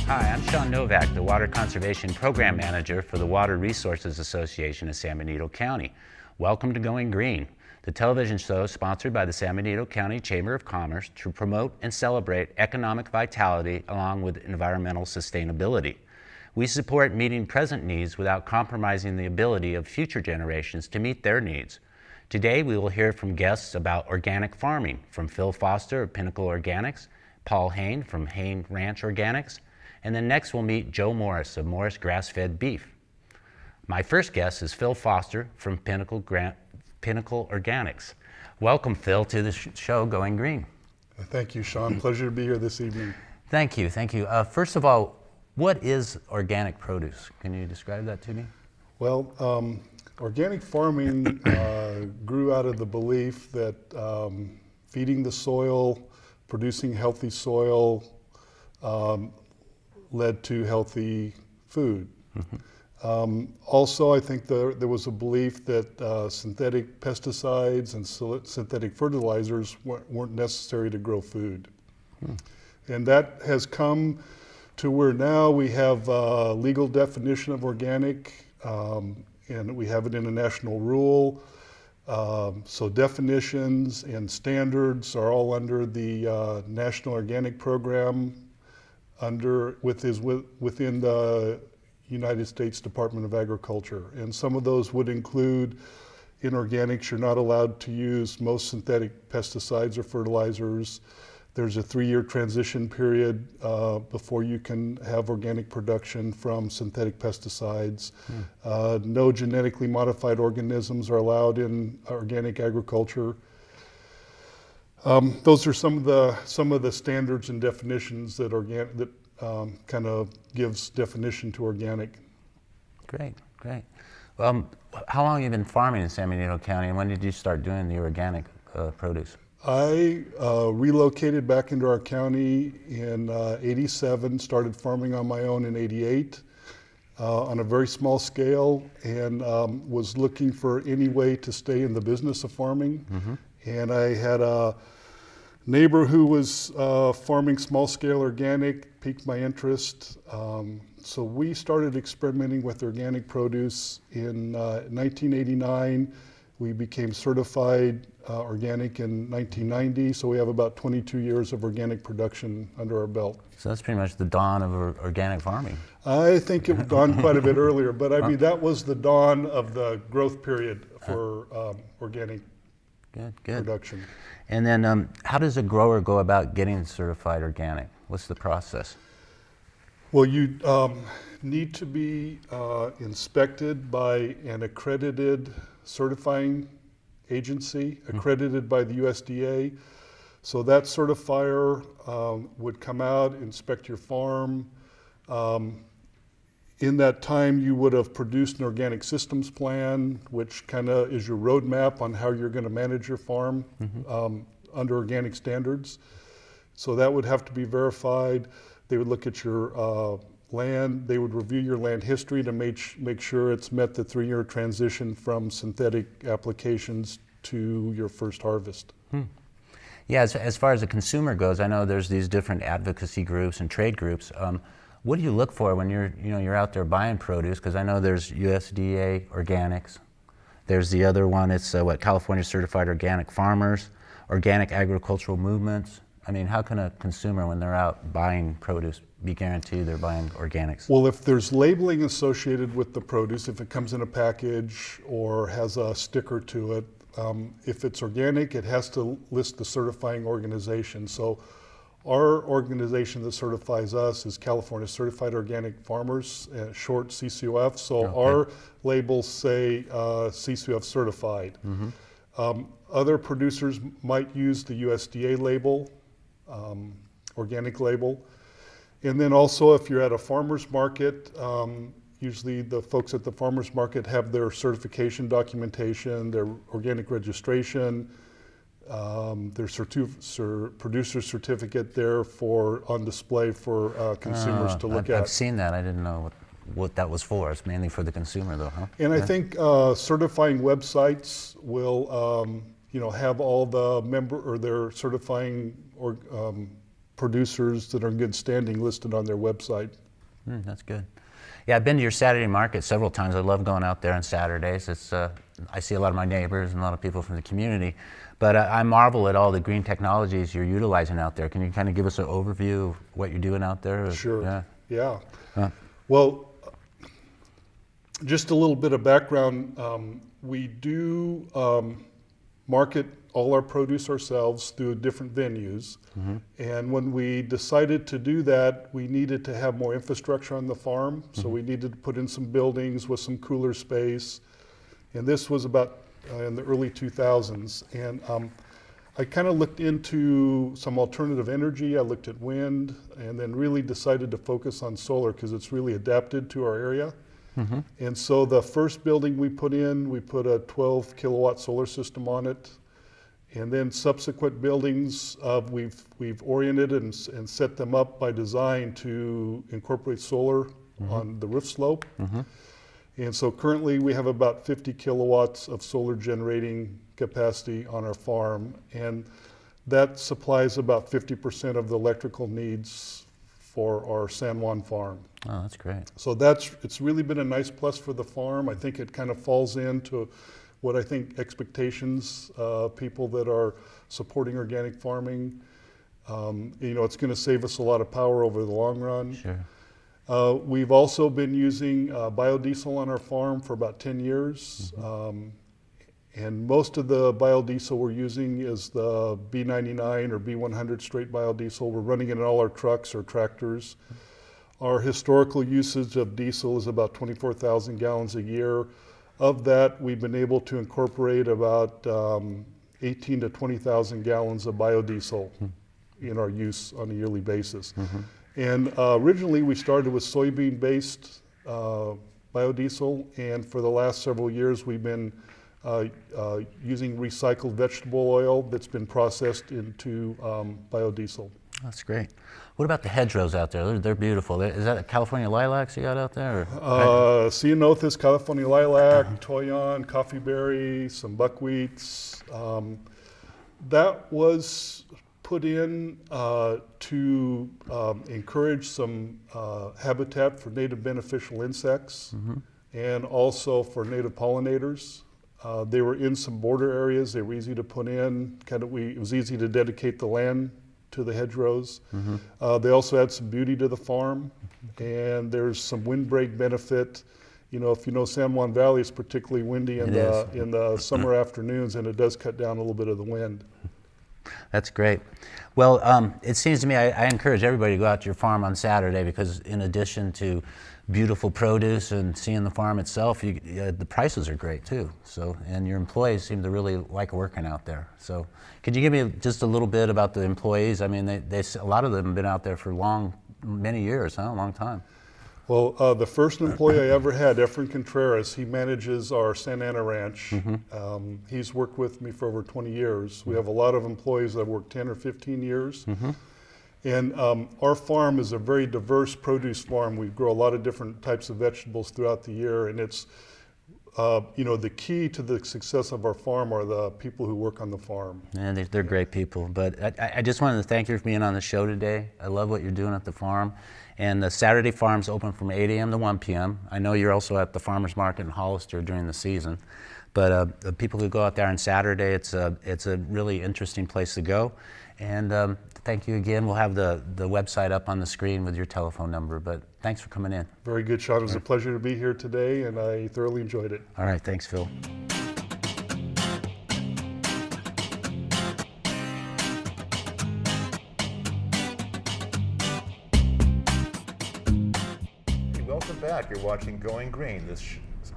Hi, I'm Shawn Novack, the Water Conservation Program Manager for the Water Resources Association of San Benito County. Welcome to Going Green, the television show sponsored by the San Benito County Chamber of Commerce to promote and celebrate economic vitality along with environmental sustainability. We support meeting present needs without compromising the ability of future generations to meet their needs. Today we will hear from guests about organic farming, from Phil Foster of Pinnacle Organics, Paul Hain from Hain Ranch Organics, and then next we'll meet Joe Morris of Morris Grass-Fed Beef. My first guest is Phil Foster from Pinnacle Organics. Welcome, Phil, to the show Going Green. Thank you, Shawn. Pleasure to be here this evening. Thank you. First of all, what is organic produce? Can you describe that to me? Well, organic farming grew out of the belief that feeding the soil, producing healthy soil, led to healthy food. Mm-hmm. Also, I think there was a belief that synthetic pesticides and synthetic fertilizers weren't necessary to grow food. And that has come to where now we have a legal definition of organic, and we have it in a national rule. So definitions and standards are all under the National Organic Program, within the United States Department of Agriculture. And some of those would include, in organics, you're not allowed to use most synthetic pesticides or fertilizers. There's a 3-year transition period before you can have organic production from synthetic pesticides. No genetically modified organisms are allowed in organic agriculture. Those are some of the standards and definitions that kind of gives definition to organic. Great. Well, how long have you been farming in San Benito County, and when did you start doing the organic produce? I relocated back into our county in '87, started farming on my own in '88 on a very small scale, and was looking for any way to stay in the business of farming. Mm-hmm. And I had a neighbor who was farming small-scale organic, piqued my interest. So we started experimenting with organic produce in 1989. We became certified organic in 1990, so we have about 22 years of organic production under our belt. So that's pretty much the dawn of organic farming. I think it dawned quite a bit earlier, but I mean, that was the dawn of the growth period for organic production. And then how does a grower go about getting certified organic? What's the process? Well, you need to be inspected by an accredited certifying agency, accredited by the USDA. So that certifier would come out, inspect your farm. In that time, you would have produced an organic systems plan, which kind of is your roadmap on how you're going to manage your farm under organic standards. So that would have to be verified. They would look at your land. They would review your land history to make sure it's met the 3-year transition from synthetic applications to your first harvest. Yeah, as far as the consumer goes, I know there's these different advocacy groups and trade groups. What do you look for when you're out there buying produce? Because I know there's USDA Organics. There's the other one. It's California Certified Organic Farmers, Organic Agricultural Movements. I mean, how can a consumer, when they're out buying produce, be guaranteed they're buying organics? Well, if there's labeling associated with the produce, if it comes in a package or has a sticker to it, if it's organic, it has to list the certifying organization. So our organization that certifies us is California Certified Organic Farmers, short CCOF. So our labels say CCOF certified. Mm-hmm. Other producers might use the USDA label, organic label. And then also if you're at a farmer's market, usually the folks at the farmer's market have their certification documentation, their organic registration, their producer certificate there on display for consumers to look at. I've seen that. I didn't know what that was for. It's mainly for the consumer though, huh? And I think certifying websites will have all the their certifying producers that are in good standing listed on their website. That's good. Yeah, I've been to your Saturday market several times. I love going out there on Saturdays. It's I see a lot of my neighbors and a lot of people from the community. But I marvel at all the green technologies you're utilizing out there. Can you kind of give us an overview of what you're doing out there? Sure. Yeah. Well, just a little bit of background. We do market all our produce ourselves through different venues. And when we decided to do that, we needed to have more infrastructure on the farm. So we needed to put in some buildings with some cooler space. And this was about in the early 2000s. And I kind of looked into some alternative energy. I looked at wind and then really decided to focus on solar because it's really adapted to our area. And so the first building we put a 12 kilowatt solar system on it. And then subsequent buildings, we've oriented and set them up by design to incorporate solar on the roof slope. And so currently we have about 50 kilowatts of solar generating capacity on our farm. And that supplies about 50% of the electrical needs for our San Juan farm. Oh, that's great. So it's really been a nice plus for the farm. I think it kind of falls into what I think expectations, people that are supporting organic farming. It's going to save us a lot of power over the long run. Sure. We've also been using biodiesel on our farm for about 10 years. And most of the biodiesel we're using is the B99 or B100 straight biodiesel. We're running it in all our trucks or tractors. Our historical usage of diesel is about 24,000 gallons a year. Of that, we've been able to incorporate about 18 to 20,000 gallons of biodiesel in our use on a yearly basis. And originally we started with soybean-based biodiesel, and for the last several years we've been using recycled vegetable oil that's been processed into biodiesel. That's great. What about the hedgerows out there? They're beautiful. Is that a California lilacs you got out there? Ceanothus, California lilac, toyon, coffeeberry, some buckwheats. That was put in to encourage some habitat for native beneficial insects and also for native pollinators. They were in some border areas. They were easy to put in. It was easy to dedicate the land to the hedgerows. They also add some beauty to the farm, and there's some windbreak benefit. If you know San Juan Valley, it's particularly windy in the summer afternoons, and it does cut down a little bit of the wind. That's great. Well, it seems to me I encourage everybody to go out to your farm on Saturday because in addition to beautiful produce and seeing the farm itself, the prices are great too. So, and your employees seem to really like working out there. So, could you give me just a little bit about the employees? I mean, a lot of them have been out there for many years, a long time. Well, the first employee I ever had, Efren Contreras, he manages our Santa Ana ranch. He's worked with me for over 20 years. We have a lot of employees that work 10 or 15 years. And our farm is a very diverse produce farm. We grow a lot of different types of vegetables throughout the year, and it's, the key to the success of our farm are the people who work on the farm. And they're great people. But I just wanted to thank you for being on the show today. I love what you're doing at the farm. And the Saturday farm's open from 8 a.m. to 1 p.m. I know you're also at the farmer's market in Hollister during the season. But the people who go out there on Saturday, it's a really interesting place to go. And thank you again. We'll have the website up on the screen with your telephone number. But thanks for coming in. Very good, Shawn. It was a pleasure to be here today, and I thoroughly enjoyed it. All right. Thanks, Phil. Welcome back. You're watching Going Green. This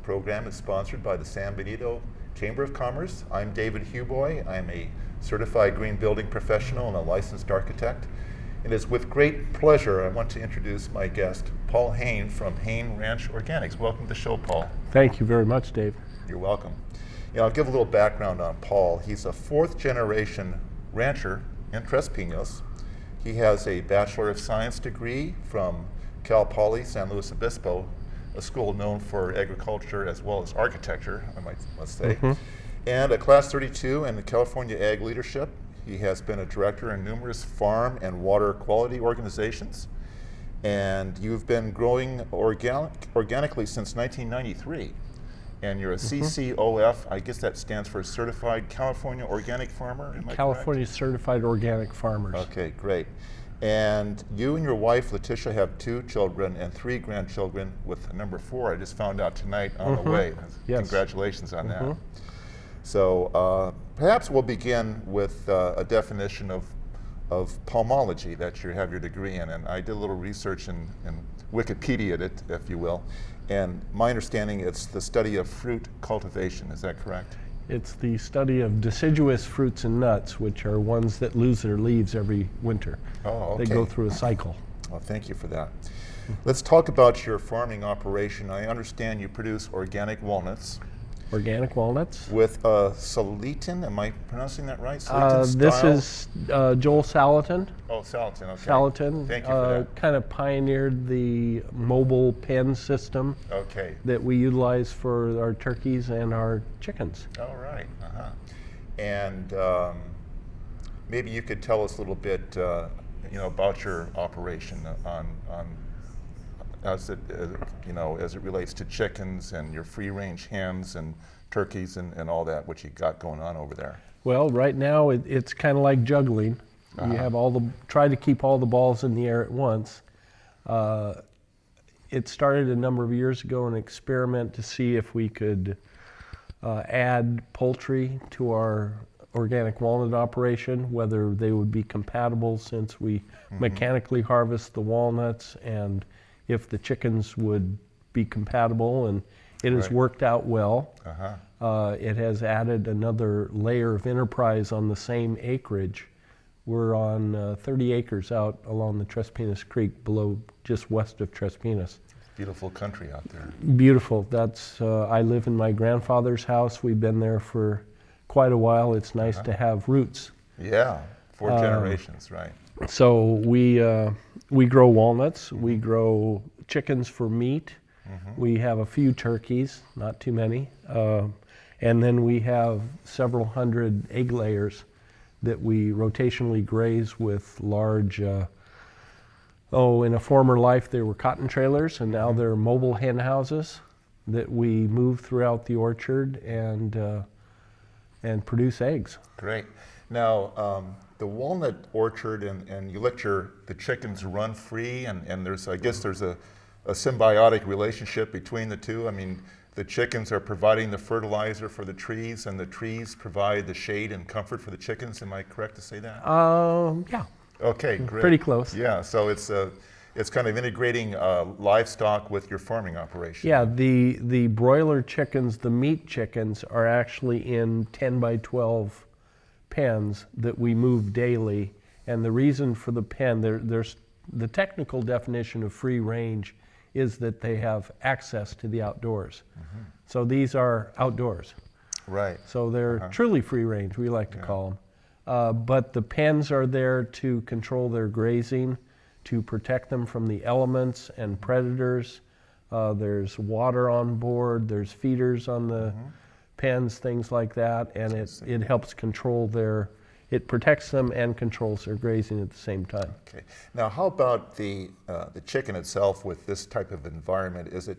program is sponsored by the San Benito Chamber of Commerce. I'm David Huboi. I'm a certified green building professional and a licensed architect. It is with great pleasure I want to introduce my guest, Paul Hain from Hain Ranch Organics. Welcome to the show, Paul. Thank you very much, Dave. You're welcome. I'll give a little background on Paul. He's a fourth generation rancher in Tres Pinos. He has a Bachelor of Science degree from Cal Poly San Luis Obispo, a school known for agriculture as well as architecture, I must say, and a Class 32 in the California Ag Leadership. He has been a director in numerous farm and water quality organizations. And you've been growing organically since 1993. And you're a CCOF, I guess that stands for Certified California Organic Farmer, am I California correct? Certified Organic Farmers. Okay, great. And you and your wife, Letitia, have 2 children and 3 grandchildren with number 4, I just found out tonight on the way. Yes. Congratulations on that. So perhaps we'll begin with a definition of palmology that you have your degree in. And I did a little research and Wikipedia'd it, if you will. And my understanding, it's the study of fruit cultivation. Is that correct? It's the study of deciduous fruits and nuts, which are ones that lose their leaves every winter. Oh, okay. They go through a cycle. Well, thank you for that. Let's talk about your farming operation. I understand you produce organic walnuts. Organic walnuts. With Salatin, am I pronouncing that right? Salatin This style? is Joel Salatin. Oh, Salatin, okay. Salatin Thank you for that. kind of pioneered the mobile pen system Okay. that we utilize for our turkeys and our chickens. All right. And maybe you could tell us a little bit, about your operation on as it as it relates to chickens and your free-range hens and turkeys and all that, what you got going on over there. Well, right now it's kind of like juggling. You have try to keep all the balls in the air at once. It started a number of years ago, an experiment to see if we could add poultry to our organic walnut operation, whether they would be compatible since we mechanically harvest the walnuts, and if the chickens would be compatible, and it has worked out well. It has added another layer of enterprise on the same acreage. We're on 30 acres out along the Tres Pinas Creek, just west of Tres Pinas. Beautiful country out there. Beautiful. I live in my grandfather's house. We've been there for quite a while. It's nice to have roots. Yeah, 4 generations, right. So we grow walnuts. We grow chickens for meat. We have a few turkeys, not too many. And then we have several hundred egg layers that we rotationally graze with large, in a former life they were cotton trailers, and now they're mobile hen houses that we move throughout the orchard and produce eggs. Great. Now, the walnut orchard, and you let the chickens run free, and I guess there's a symbiotic relationship between the two. I mean, the chickens are providing the fertilizer for the trees, and the trees provide the shade and comfort for the chickens. Am I correct to say that? Yeah. Okay, great. Pretty close. Yeah, so it's kind of integrating livestock with your farming operation. Yeah, the broiler chickens, the meat chickens, are actually in 10 by 12 pens that we move daily. And the reason for the pen, there's the technical definition of free range is that they have access to the outdoors. So these are outdoors. Right. So they're truly free range, we like to call them. But the pens are there to control their grazing, to protect them from the elements and predators. There's water on board, there's feeders on the pens, things like that, and it helps control it protects them and controls their grazing at the same time. Okay. Now, how about the chicken itself with this type of environment? Is it?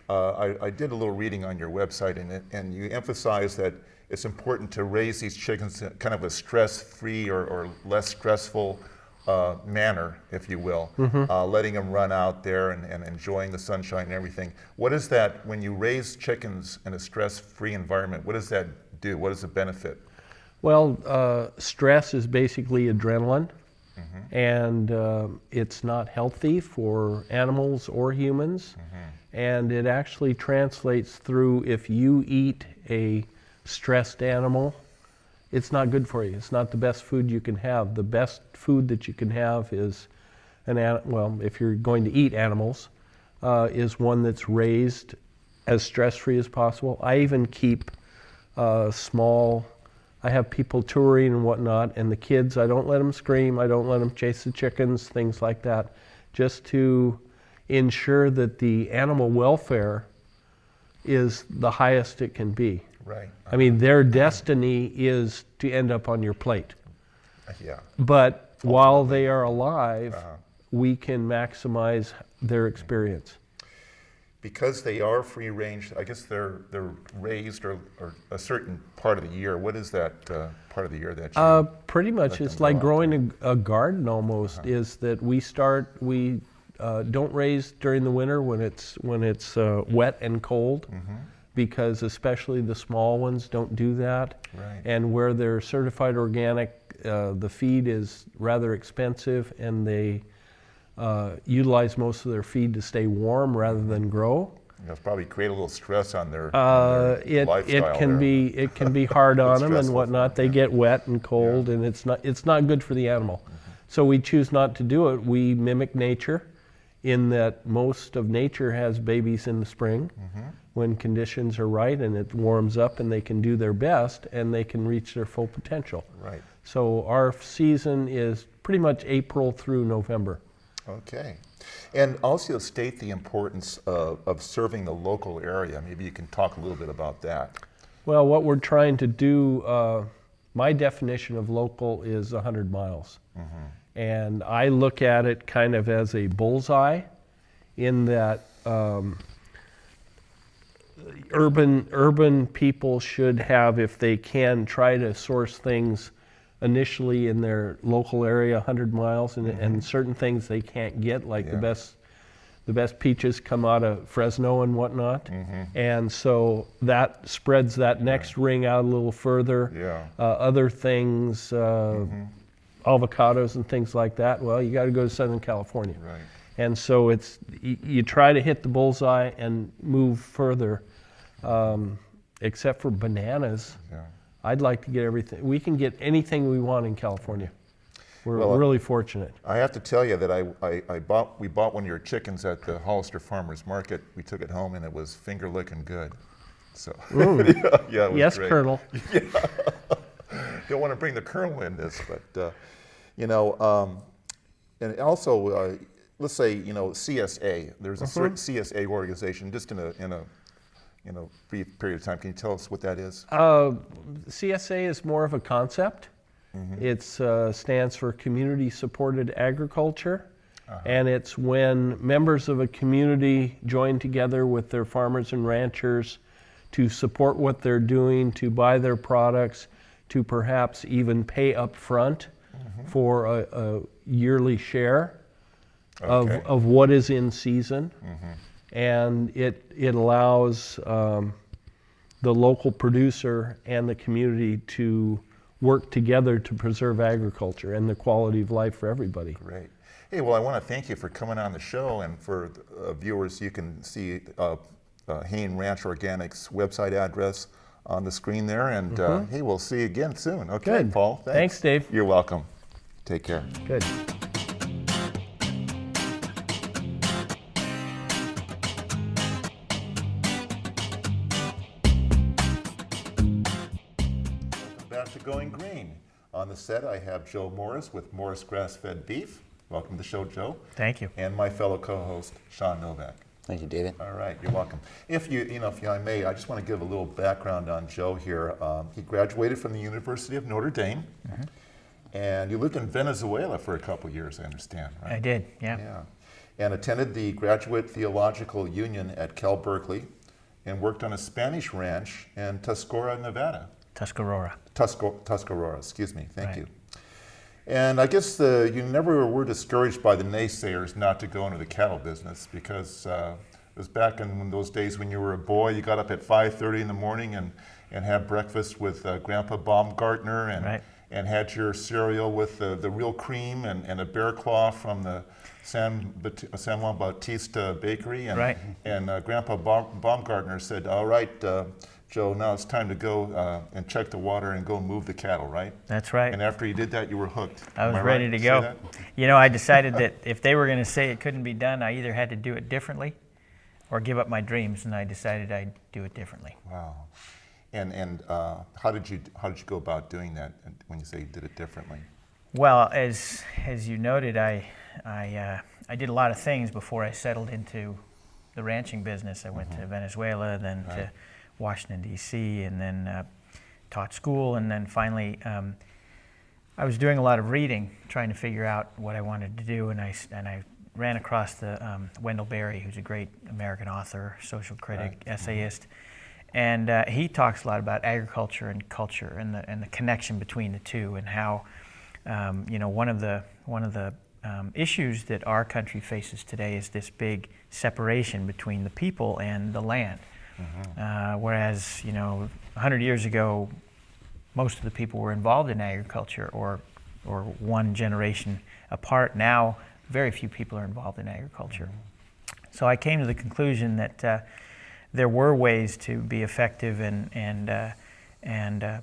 I did a little reading on your website, and you emphasize that it's important to raise these chickens in kind of a stress-free or less stressful manner, if you will, letting them run out there and enjoying the sunshine and everything. What is that, when you raise chickens in a stress-free environment, what does that do? What is the benefit? Well, stress is basically adrenaline, and it's not healthy for animals or humans, and it actually translates through if you eat a stressed animal, it's not good for you. It's not the best food you can have. The best food that you can have is if you're going to eat animals, is one that's raised as stress-free as possible. I even keep I have people touring and whatnot, and the kids, I don't let them scream, I don't let them chase the chickens, things like that, just to ensure that the animal welfare is the highest it can be. Right. I mean, their destiny is to end up on your plate. Yeah. But while they are alive, we can maximize their experience. Because they are free range, I guess they're raised or a certain part of the year. What is that part of the year that you Pretty much, let it's them like go out growing a garden almost. Is that we don't raise during the winter when it's wet and cold, because especially the small ones don't do that. Right. And where they're certified organic, the feed is rather expensive, and they utilize most of their feed to stay warm rather than grow. It'll probably create a little stress on their It lifestyle can there. be hard on them and stressful whatnot. for them, They get wet and cold, and it's not good for the animal. So we choose not to do it. We mimic nature, in that most of nature has babies in the spring when conditions are right and it warms up and they can do their best and they can reach their full potential. Right. So our season is pretty much April through November. Okay. And also state the importance of serving the local area. Maybe you can talk a little bit about that. Well, what we're trying to do, my definition of local is 100 miles. And I look at it kind of as a bullseye, in that urban people should have, if they can, try to source things initially in their local area, 100 miles, and certain things they can't get, like the best peaches come out of Fresno and whatnot. And so that spreads that next ring out a little further. Other things, avocados and things like that, well, you got to go to Southern California. Right. And so you try to hit the bullseye and move further, except for bananas. I'd like to get everything. We can get anything we want in California. We're really fortunate. I have to tell you that we bought one of your chickens at the Hollister Farmers Market. We took it home and it was finger licking good. So yeah, it was Yes, great. Colonel. Don't want to bring the Colonel in this, but and also let's say CSA. There's a certain CSA organization just in a brief period of time. Can you tell us what that is? CSA is more of a concept. It stands for Community Supported Agriculture, and it's when members of a community join together with their farmers and ranchers to support what they're doing, to buy their products, to perhaps even pay up front for a yearly share of what is in season. And it allows the local producer and the community to work together to preserve agriculture and the quality of life for everybody. Great. Hey, well, I want to thank you for coming on the show, and for viewers, you can see Hain Ranch Organics website address on the screen there, and hey, we'll see you again soon. Okay, Good. Paul. Thanks, Dave. You're welcome. Take care. Good. Back to Going Green. On the set, I have Joe Morris with Morris Grass-Fed Beef. Welcome to the show, Joe. Thank you. And my fellow co-host, Shawn Novack. Thank you, David. All right, you're welcome. If I may, I just want to give a little background on Joe here. He graduated from the University of Notre Dame, and you lived in Venezuela for a couple years, I understand, right? I did, yeah. Yeah. And attended the Graduate Theological Union at Cal Berkeley, and worked on a Spanish ranch in Tuscarora, Nevada. Tuscarora, excuse me, thank you. And I guess you never were discouraged by the naysayers not to go into the cattle business, because it was back in those days when you were a boy, you got up at 5:30 in the morning and had breakfast with Grandpa Baumgartner and had your cereal with the real cream and a bear claw from the San Juan Bautista Bakery. And Grandpa Baumgartner said, all right, Joe, now it's time to go and check the water and go move the cattle, right? That's right. And after you did that, you were hooked. I was Am ready right to say go. that? I decided that if they were going to say it couldn't be done, I either had to do it differently or give up my dreams, and I decided I'd do it differently. Wow. And how did you go about doing that when you say you did it differently? Well, as you noted, I did a lot of things before I settled into the ranching business. I went to Venezuela, then to Washington, D.C., and then taught school, and then finally I was doing a lot of reading, trying to figure out what I wanted to do, and I ran across the Wendell Berry, who's a great American author, social critic, essayist, and he talks a lot about agriculture and culture and the connection between the two, and how one of the issues that our country faces today is this big separation between the people and the land. Whereas 100 years ago, most of the people were involved in agriculture, or one generation apart. Now, very few people are involved in agriculture. So I came to the conclusion that there were ways to be effective and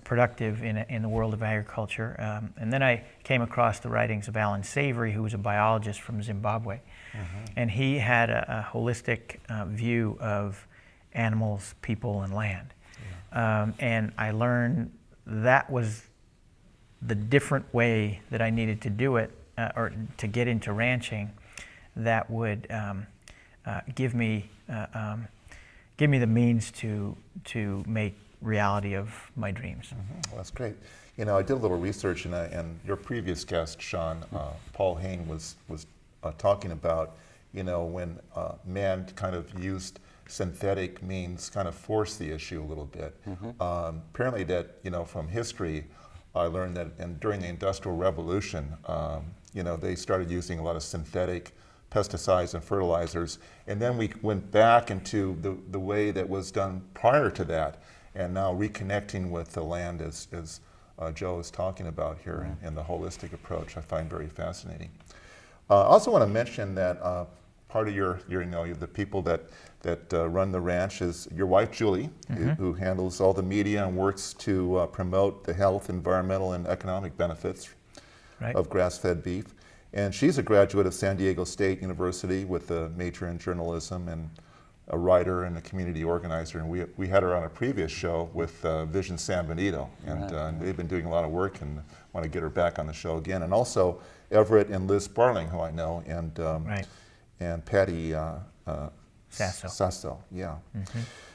productive in the world of agriculture. And then I came across the writings of Alan Savory, who was a biologist from Zimbabwe. And he had a holistic view of animals, people, and land. And I learned that was the different way that I needed to do it, or to get into ranching, that would give me the means to make reality of my dreams. Well, that's great. I did a little research, and your previous guest, Shawn, Paul Hain, was talking about, when man kind of used synthetic means, kind of forced the issue a little bit. Apparently that, from history, I learned that during the Industrial Revolution, they started using a lot of synthetic pesticides and fertilizers, and then we went back into the way that was done prior to that, and now reconnecting with the land, as Joe is talking about here, and the holistic approach I find very fascinating. I also want to mention that part of your the people that run the ranch is your wife, Julie, who handles all the media and works to promote the health, environmental, and economic benefits of grass-fed beef. And she's a graduate of San Diego State University with a major in journalism, and a writer and a community organizer. And we had her on a previous show with Vision San Benito, and they've been doing a lot of work, and want to get her back on the show again. And also Everett and Liz Sparling, who I know, and Patty Sasso. Yeah.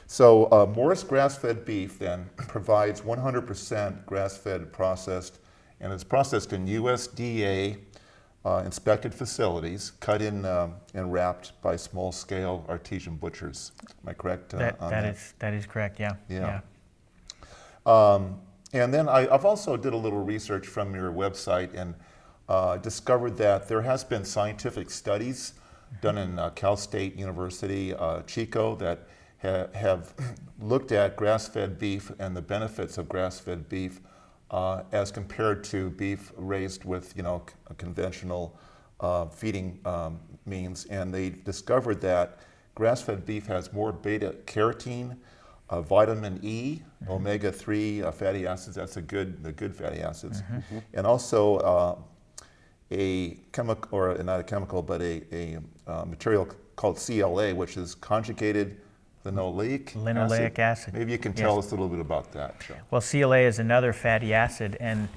So Morris grass-fed beef then provides 100% grass-fed processed, and it's processed in USDA inspected facilities, cut in and wrapped by small-scale artesian butchers. Am I correct? That is correct. Yeah. And then I've also did a little research from your website, and discovered that there has been scientific studies done in Cal State University, Chico, that have looked at grass-fed beef and the benefits of grass-fed beef as compared to beef raised with a conventional feeding means, and they discovered that grass-fed beef has more beta carotene, vitamin E, omega-3 fatty acids. That's the good fatty acids, and also a chemical, or not a chemical, but a material called CLA, which is conjugated linoleic acid. Maybe you can tell us a little bit about that. Joe. Well, CLA is another fatty acid, and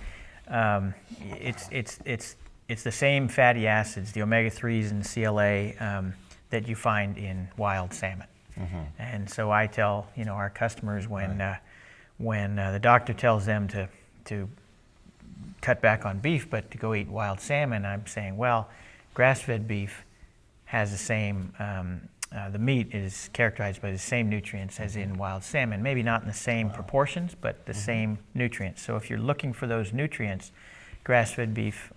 it's the same fatty acids, the omega-3s and CLA, that you find in wild salmon. And so I tell our customers when the doctor tells them to cut back on beef, but to go eat wild salmon, I'm saying, well, grass-fed beef has the same. The meat is characterized by the same nutrients as in wild salmon, maybe not in the same proportions, but the same nutrients. So if you're looking for those nutrients, grass-fed beef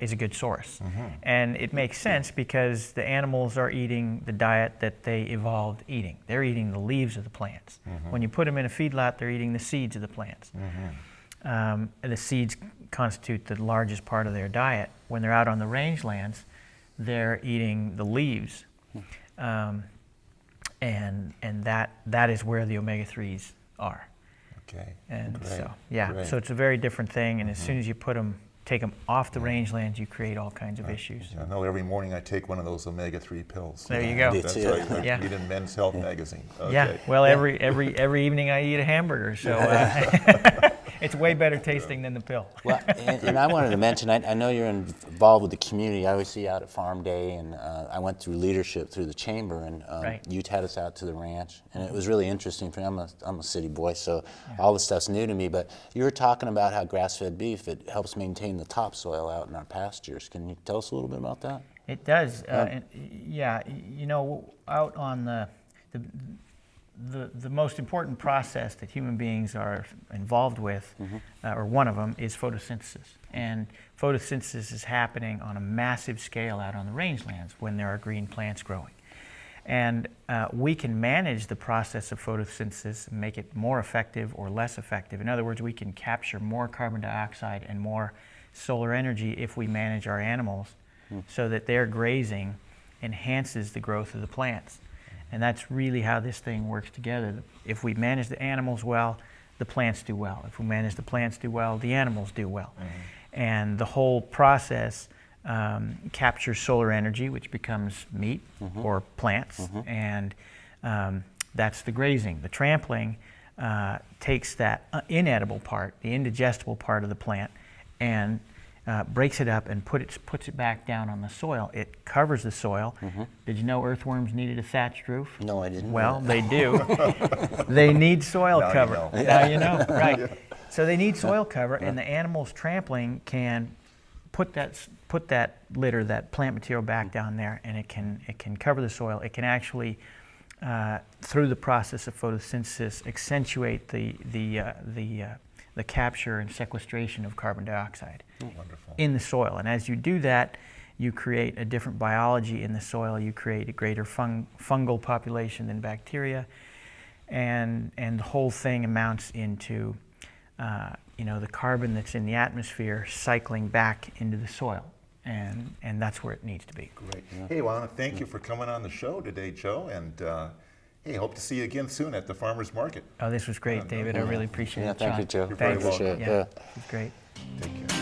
is a good source. And it makes sense because the animals are eating the diet that they evolved eating. They're eating the leaves of the plants. When you put them in a feedlot, they're eating the seeds of the plants. The seeds constitute the largest part of their diet. When they're out on the rangelands, they're eating the leaves. And that is where the omega-3s are. Okay. And great. so so it's a very different thing. And as soon as you take them off the rangelands, you create all kinds of issues. I know every morning I take one of those omega-3 pills. There you go. That's right. I read in Men's Health magazine. Okay. Yeah. Well, every evening I eat a hamburger. So It's way better tasting than the pill. Well, and I wanted to mention, I know you're involved with the community. I always see you out at Farm Day, and I went through leadership through the chamber, and Right. you had us out to the ranch, and it was really interesting for me. I'm a city boy, so all this stuff's new to me, but you were talking about how grass-fed beef, it helps maintain the topsoil out in our pastures. Can you tell us a little bit about that? It does. And, yeah, you know, out on the most important process that human beings are involved with, or one of them, is photosynthesis. And photosynthesis is happening on a massive scale out on the rangelands when there are green plants growing. And we can manage the process of photosynthesis and make it more effective or less effective. In other words, we can capture more carbon dioxide and more solar energy if we manage our animals so that their grazing enhances the growth of the plants. And that's really how this thing works together. If we manage the animals well, the plants do well. If we manage the plants do well, the animals do well. And the whole process captures solar energy, which becomes meat or plants, and that's the grazing. The trampling takes that inedible part, the indigestible part of the plant, and breaks it up and puts it back down on the soil. It covers the soil. Did you know earthworms needed a thatched roof? No, I didn't. Well, they do. They need soil cover. You know. Now you know, right? So they need soil cover, and the animals trampling can put that litter, that plant material back down there, and it can cover the soil. It can actually, through the process of photosynthesis, accentuate the capture and sequestration of carbon dioxide in the soil. And as you do that, you create a different biology in the soil. You create a greater fungal population than bacteria, and the whole thing amounts into the carbon that's in the atmosphere cycling back into the soil, and that's where it needs to be. Great. Hey, well, I want to thank you for coming on the show today, Joe, and hey, hope to see you again soon at the farmers market. Oh, this was great, David. I really appreciate it. Thank you, Joe. You're very Thanks. welcome. Yeah, it was great. Take care.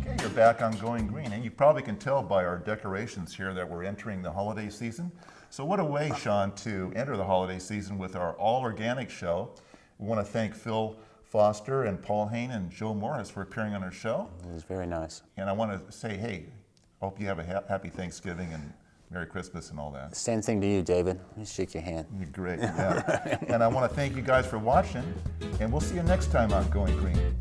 Okay, you're back on Going Green, and you probably can tell by our decorations here that we're entering the holiday season. So what a way, Shawn, to enter the holiday season with our all-organic show. We want to thank Phil Foster and Paul Hain and Joe Morris for appearing on our show. It was very nice. And I want to say, hey, hope you have a happy Thanksgiving and Merry Christmas and all that. Same thing to you, David. Let me shake your hand. You're great, yeah. And I want to thank you guys for watching, and we'll see you next time on Going Green.